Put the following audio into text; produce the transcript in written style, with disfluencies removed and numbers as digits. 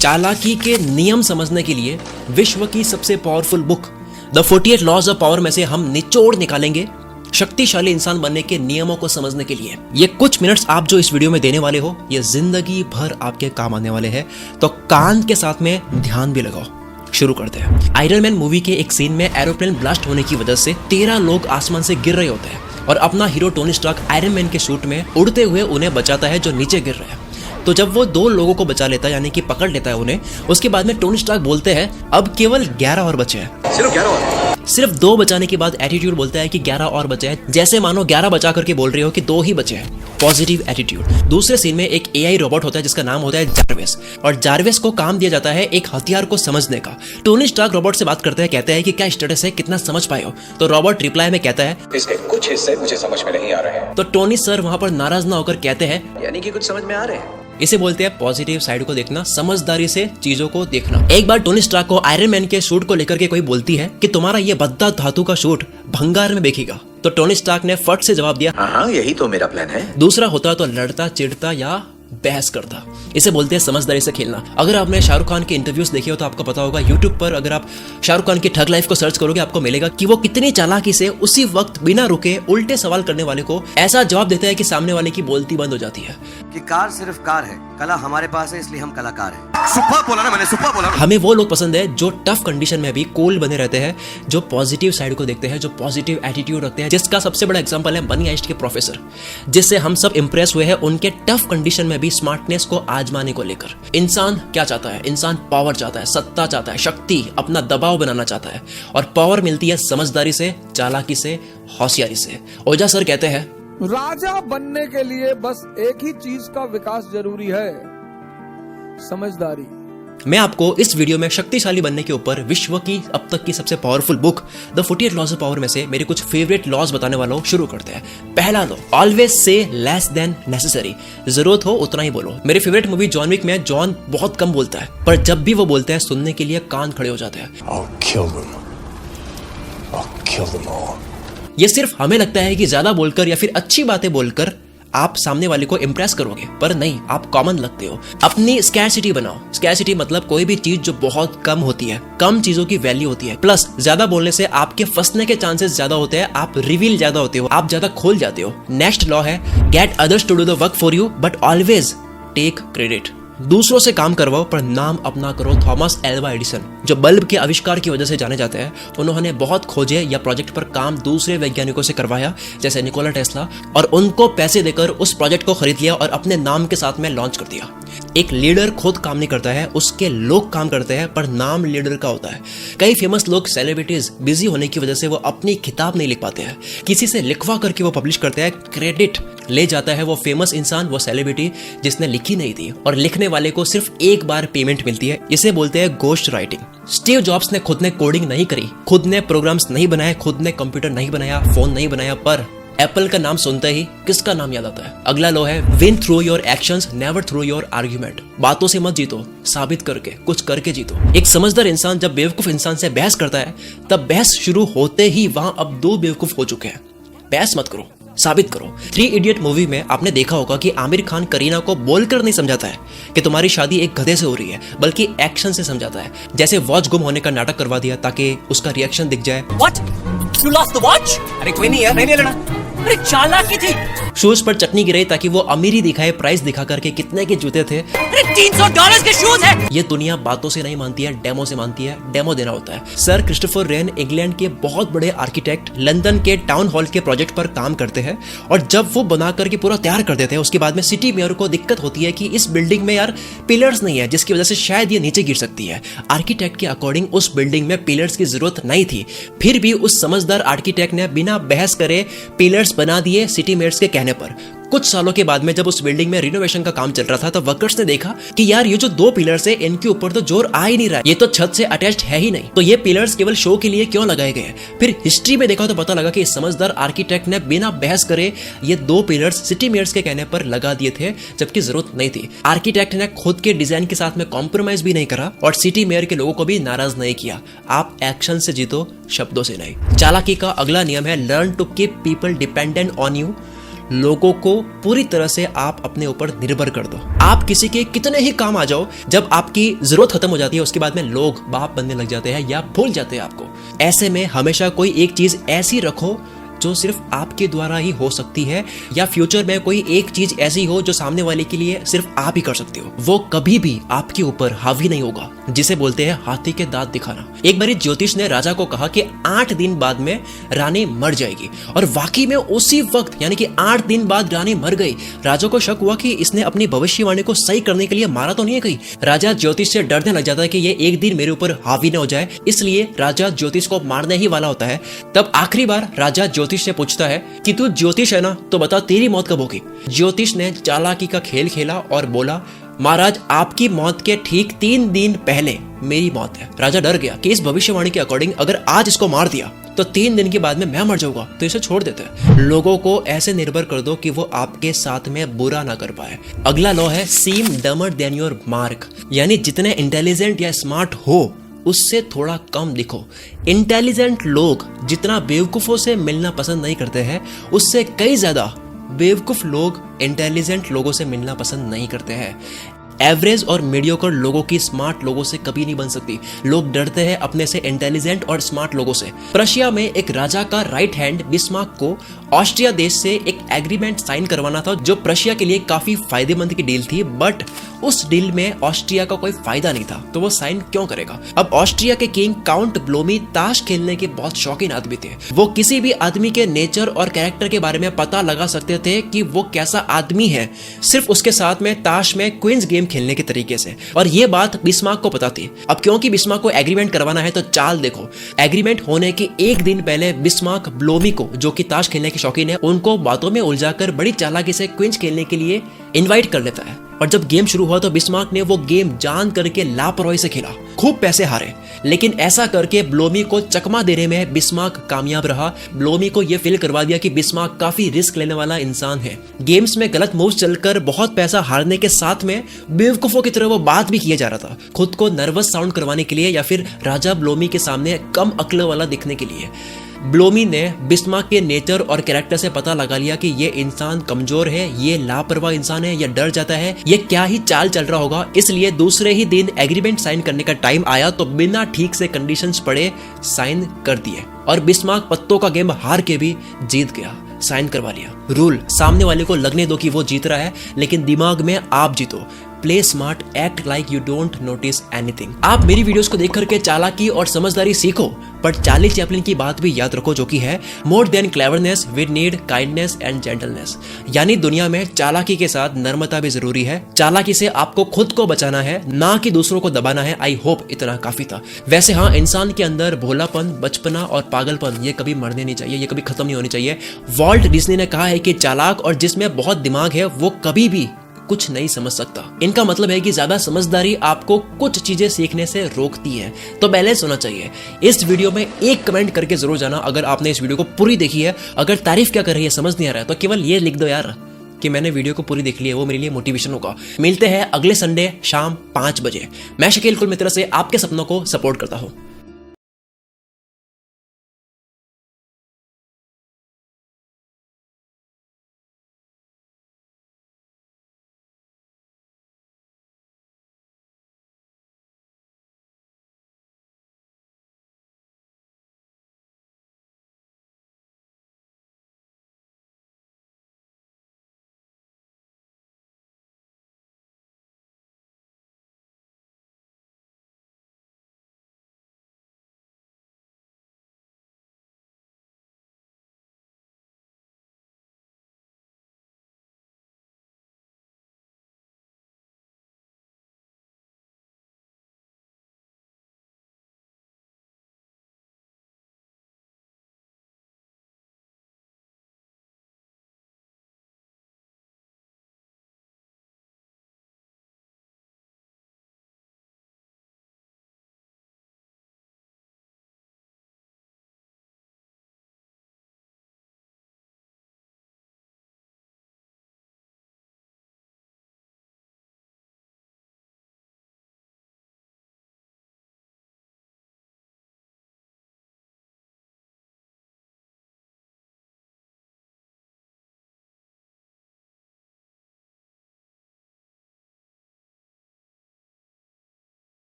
चालाकी के नियम समझने के लिए विश्व की सबसे powerful book the 48 laws of power में से हम निचोड़ निकालेंगे शक्तिशाली इंसान बनने के नियमों को समझने के लिए। ये कुछ मिनट्स आप जो इस वीडियो में देने वाले हो ये जिंदगी भर आपके काम आने वाले हैं, तो कान के साथ में ध्यान भी लगाओ। शुरू करते हैं। आयरन मैन मूवी के एक सीन में एरोप्लेन ब्लास्ट होने की वजह से 13 लोग आसमान से गिर रहे होते हैं और अपना hero Tony Stark Iron Man के सूट में उड़ते हुए उन्हें बचाता है जो नीचे गिर रहे हैं। तो जब वो 2 लोगों को बचा लेता है यानी कि पकड़ लेता है उन्हें, उसके बाद में टोनी स्टार्क बोलते हैं अब केवल 11 और बचे हैं। सिर्फ 2 बचाने के बाद एटीट्यूड बोलता है कि 11 और बचे हैं, जैसे मानो 11 बचा करके बोल रहे हो कि 2 ही बचे हैं। Positive attitude. दूसरे सीन में एक एआई रोबोट होता है जिसका नाम होता है जारवेस, और जारवेस को काम दिया जाता है एक हथियार को समझने का। टोनी स्टार्क रोबोट से बात करते हैं, कहते हैं कि क्या स्टेटस है, कितना समझ पाए हो। तो रोबोट रिप्लाई में कहता है इसके कुछ हिस्से मुझे समझ में नहीं आ रहे हैं। तो टोनी सर वहां पर नाराज ना होकर कहते हैं यानी कि कुछ समझ में आ रहे हैं। इसे बोलते हैं पॉजिटिव साइड को देखना, समझदारी से चीजों को देखना। एक बार टोनी स्टार्क को आयरन मैन के सूट को लेकर के कोई बोलती है कि तुम्हारा ये भद्दा धातु का सूट भंगार में बिकेगा, तो टोनी स्टार्क ने फट से जवाब दिया हाँ यही तो मेरा प्लान है। दूसरा होता तो लड़ता चिढ़ता या बहस करता। इसे बोलते हैं समझदारी से खेलना। अगर आपने शाहरुख खान के इंटरव्यूज देखे हो तो आपको पता होगा, यूट्यूब पर अगर आप शाहरुख खान की ठग लाइफ को सर्च करोगे आपको मिलेगा कि वो कितनी चालाकी से उसी वक्त बिना रुके उल्टे सवाल करने वाले को ऐसा जवाब देता है कि सामने वाले की बोलती बंद हो जाती है। कि कार सिर्फ कार है, कला हमारे पास है इसलिए हम कलाकार हैं। सुपर बोला ना मैंने, सुपर बोला। हमें वो लोग पसंद है जो टफ कंडीशन में भी कूल बने रहते हैं, जो पॉजिटिव साइड को देखते हैं, जो पॉजिटिव एटीट्यूड रखते हैं, जिसका सबसे बड़ा एग्जांपल है मनी हाइस्ट के प्रोफेसर, जिससे हम सब इंप्रेस हुए हैं उनके टफ कंडीशन में भी स्मार्टनेस को आजमाने को लेकर। इंसान क्या चाहता है? इंसान पावर चाहता है, सत्ता चाहता है, शक्ति, अपना दबाव बनाना चाहता है, और पावर मिलती है समझदारी से, चालाकी से, होशियारी से। ओझा सर कहते हैं राजा बनने के लिए बस एक ही चीज का विकास जरूरी है, समझदारी। मैं आपको इस वीडियो में शक्तिशाली बनने के ऊपर विश्व की अब तक की सबसे powerful book the 48 laws of power में से मेरे कुछ फेवरेट लॉज बताने वाला हूं। शुरू करते हैं। पहला law, always say less than necessary. जरूरत हो उतना ही बोलो। मेरी फेवरेट मूवी जॉन विक में जॉन बहुत कम बोलता है, पर जब भी वो बोलता है सुनने के लिए कान खड़े हो जाते हैं। ये सिर्फ हमें लगता है कि ज्यादा बोलकर या फिर अच्छी बातें बोलकर आप सामने वाले को इंप्रेस करोगे, पर नहीं, आप कॉमन लगते हो। अपनी स्कैरसिटी बनाओ। स्कैरसिटी मतलब कोई भी चीज जो बहुत कम होती है, कम चीजों की वैल्यू होती है। प्लस ज्यादा बोलने से आपके फंसने के चांसेस ज्यादा होते हैं, आप रिवील ज्यादा होते हो, आप ज्यादा खोल जाते हो। नेक्स्ट लॉ है get others to do the work for you but always take credit. दूसरों से काम करवाओ पर नाम अपना करो। थॉमस एल्वा एडिसन, जो बल्ब के आविष्कार की वजह से जाने जाते हैं, उन्होंने बहुत खोजे या प्रोजेक्ट पर काम दूसरे वैज्ञानिकों से करवाया जैसे निकोला टेस्ला, और उनको पैसे देकर उस प्रोजेक्ट को खरीद लिया और अपने नाम के साथ में लॉन्च कर दिया। एक लीडर खुद काम नहीं करता है, उसके लोग काम करते हैं, पर नाम लीडर का होता है। कई फेमस लोग, सेलिब्रिटीज, बिजी होने की वजह से वो अपनी किताब नहीं लिख पाते हैं, किसी से लिखवा करके वो पब्लिश करते हैं। क्रेडिट ले जाता है वो फेमस इंसान, वो सेलिब्रिटी जिसने लिखी नहीं थी, और लिखने वाले को सिर्फ एक बार पेमेंट मिलती है। इसे बोलते हैं घोस्ट राइटिंग। स्टीव जॉब्स ने खुद ने कोडिंग नहीं करी, खुद ने प्रोग्राम्स नहीं बनाए, खुद ने कंप्यूटर नहीं बनाया, फोन नहीं बनाया, पर एप्पल का नाम सुनते ही किसका नाम याद आता है? अगला लो है win through your actions never through your argument. बातों से मत जीतो, साबित करके, कुछ करके जीतो। एक समझदार इंसान जब बेवकूफ इंसान से बहस करता है, तब बहस शुरू होते ही वहां अब 2 बेवकूफ हो चुके हैं। बहस मत करो, साबित करो। 3 इडियट मूवी में आपने देखा होगा कि आमिर खान करीना को बोलकर नहीं समझाता है कि तुम्हारी शादी एक गधे से हो रही है, बल्कि एक्शन से समझाता है। जैसे वॉच गुम होने का नाटक करवा दिया ताकि उसका रिएक्शन दिख जाए। What? You lost the watch? अरे कोई नहीं यार, नहीं लेना। अरे चालाकी थी। शूज पर चटनी गिराई ताकि वो अमीरी दिखाए, प्राइस दिखा करके कितने के जूते थे। अरे $300 के शूज है। ये दुनिया बातों से नहीं मानती है, डेमो से मानती है। डेमो देना होता है। सर क्रिस्टोफर रेन इंग्लैंड के बहुत बड़े आर्किटेक्ट लंदन के टाउन हॉल के प्रोजेक्ट पर काम करते हैं, और जब वो बना करके पूरा तैयार कर देते हैं, उसके बाद में सिटी मेयर को दिक्कत होती है कि इस बिल्डिंग में यार पिलर्स नहीं है, जिसकी वजह से शायद ये नीचे गिर सकती है। आर्किटेक्ट के अकॉर्डिंग उस बिल्डिंग में पिलर्स की जरूरत नहीं थी, फिर भी उस समझदार आर्किटेक्ट ने बिना बहस करे पिलर्स बना दिए सिटी मेयर्स के कहने पर। कुछ सालों के बाद में जब उस बिल्डिंग में रिनोवेशन का काम चल रहा था, तो वर्कर्स ने देखा कि यार ये जो 2 पिलर्स है, इनके ऊपर तो जोर आ ही नहीं रहा है, ये तो छत से अटैच्ड है ही नहीं, तो ये पिलर्स केवल शो के लिए क्यों लगाए गए? फिर हिस्ट्री में देखा तो पता लगा कि इस समझदार आर्किटेक्ट ने बिना बहस करे ये 2 पिलर्स सिटी मेयर्स के कहने पर लगा दिए थे, जबकि जरूरत नहीं थी। आर्किटेक्ट ने खुद के डिजाइन के साथ में कॉम्प्रोमाइज भी नहीं करा और सिटी मेयर के लोगों को भी नाराज नहीं किया। आप एक्शन से जीतो, शब्दों से नहीं। चालाकी का अगला नियम है learn to keep people dependent on you लोगों को पूरी तरह से आप अपने ऊपर निर्भर कर दो। आप किसी के कितने ही काम आ जाओ, जब आपकी जरूरत खत्म हो जाती है उसके बाद में लोग बाप बनने लग जाते हैं या भूल जाते हैं आपको। ऐसे में हमेशा कोई एक चीज ऐसी रखो जो सिर्फ आपके द्वारा ही हो सकती है, या फ्यूचर में कोई एक चीज ऐसी हो जो सामने वाले के लिए सिर्फ आप ही कर सकते हो। वो कभी भी आपके ऊपर हावी नहीं होगा, जिसे बोलते हैं हाथी के दांत दिखाना। एक बारी ज्योतिष ने राजा को कहा कि 8 दिन बाद में रानी मर जाएगी, और वाकई में उसी वक्त यानी कि 8 दिन बाद रानी मर गई। राजा को शक हुआ कि इसने अपनी भविष्यवाणी को सही करने के लिए मारा तो नहीं है कहीं। राजा ज्योतिष से डरने लग जाता है कि ये एक दिन मेरे ऊपर हावी न हो जाए, इसलिए राजा ज्योतिष को मारने ही वाला होता है। तब आखिरी बार राजा ज्योतिष से पूछता है कि तू ज्योतिष है ना, तो बता तेरी मौत कब होगी। ज्योतिष ने चालाकी का खेल खेला और बोला, महाराज आपकी मौत के ठीक 3 दिन पहले मेरी मौत है। राजा डर गया कि इस भविष्यवाणी के अकॉर्डिंग अगर आज इसको मार दिया तो 3 दिन के बाद में मैं मर जाऊंगा, तो इसे छोड़ देते हैं। लोगों को ऐसे निर्भर कर दो कि वो आपके साथ में बुरा ना कर पाए। अगला लॉ है सीम डमर देन योर मार्क, यानी जितने इंटेलिजेंट या स्मार्ट हो उससे थोड़ा कम दिखो। इंटेलिजेंट लोग जितना बेवकूफों से मिलना पसंद नहीं करते हैं, उससे कई ज्यादा बेवकूफ लोग इंटेलिजेंट लोगों से मिलना पसंद नहीं करते हैं। एवरेज और मीडियोकर लोगों की स्मार्ट लोगों से कभी नहीं बन सकती। लोग डरते हैं अपने से इंटेलिजेंट और स्मार्ट लोगों से। प्रशिया में एक राजा का राइट हैंड बिस्मार्क को ऑस्ट्रिया देश से एक एग्रीमेंट साइन करवाना था, जो प्रशिया के लिए काफी फायदेमंद की डील थी, बट उस डील में ऑस्ट्रिया का कोई फायदा नहीं था, तो वो साइन क्यों करेगा। अब ऑस्ट्रिया के किंग काउंट ब्लोमी ताश खेलने के बहुत शौकीन आदमी थे। वो किसी भी आदमी के नेचर और कैरेक्टर के बारे में पता लगा सकते थे कि वो कैसा आदमी है, सिर्फ उसके साथ में ताश में क्वींस गेम खेलने के तरीके से। और ये बात बिस्मार्क को पता थी। अब क्योंकि बिस्मार्क को एग्रीमेंट करवाना है तो चाल देखो। एग्रीमेंट होने के एक दिन पहले बिस्मार्क ब्लोमी को, जो कि ताश खेलने के शौकीन है, उनको बातों में उलझाकर बड़ी चालाकी से क्वींस खेलने के लिए इनवाइट कर लेता है। और जब गेम शुरू हुआ तो बिस्मार्क ने वो गेम जान करके लापरवाही से खेला, खूब पैसे हारे, लेकिन ऐसा करके ब्लोमी को चकमा देने में बिस्मार्क कामयाब रहा। ब्लोमी को यह फील करवा दिया कि बिस्मार्क काफी रिस्क लेने वाला इंसान है। गेम्स में गलत मूव्स चलकर बहुत पैसा हारने के साथ में बेवकूफों की तरह वो बात भी किया जा रहा था, खुद को नर्वस साउंड करवाने के लिए या फिर राजा ब्लोमी के सामने कम अक्ल वाला दिखने के लिए। ब्लोमी ने बिस्मार्क के नेचर और कैरेक्टर से पता लगा लिया कि ये इंसान कमजोर है, ये लापरवाह इंसान है, ये डर जाता है, ये क्या ही चाल चल रहा होगा। इसलिए दूसरे ही दिन एग्रीमेंट साइन करने का टाइम आया तो बिना ठीक से कंडीशंस पढ़े साइन कर दिए, और बिस्मार्क पत्तों का गेम हार के भी जीत गया, साइन करवा लिया। रूल, सामने वाले को लगने दो कि वो जीत रहा है, लेकिन दिमाग में आप जीतो। Play smart, act like you don't notice anything. आप मेरी वीडियोस को देख करके चालाकी और समझदारी सीखो, पर चार्ली चैपलिन की बात भी याद रखो, जो कि है more than cleverness we need kindness and gentleness. यानी दुनिया में चालाकी के साथ नर्मता भी जरूरी है। चालाकी से आपको खुद को बचाना है, ना कि दूसरों को दबाना है। आई होप इतना काफी था। वैसे हाँ, इंसान के अंदर भोलापन, बचपना और पागलपन ये कभी मरने नहीं चाहिए, ये कभी खत्म नहीं होनी चाहिए। वॉल्ट डिज्नी ने कहा है कि चालाक और जिसमें बहुत दिमाग है वो कभी भी कुछ नहीं समझ सकता। इनका मतलब है कि ज्यादा समझदारी आपको कुछ चीजें सीखने से रोकती है, तो बैलेंस होना चाहिए। इस वीडियो में एक कमेंट करके जरूर जाना अगर आपने इस वीडियो को पूरी देखी है। अगर तारीफ क्या कर रही है समझ नहीं आ रहा है तो केवल ये लिख दो यार कि मैंने वीडियो को पूरी देख ली है, वो मेरे लिए मोटिवेशन होगा। मिलते हैं अगले संडे शाम 5 बजे। मैं शकील कुल मित्र से आपके सपनों को सपोर्ट करता हूँ।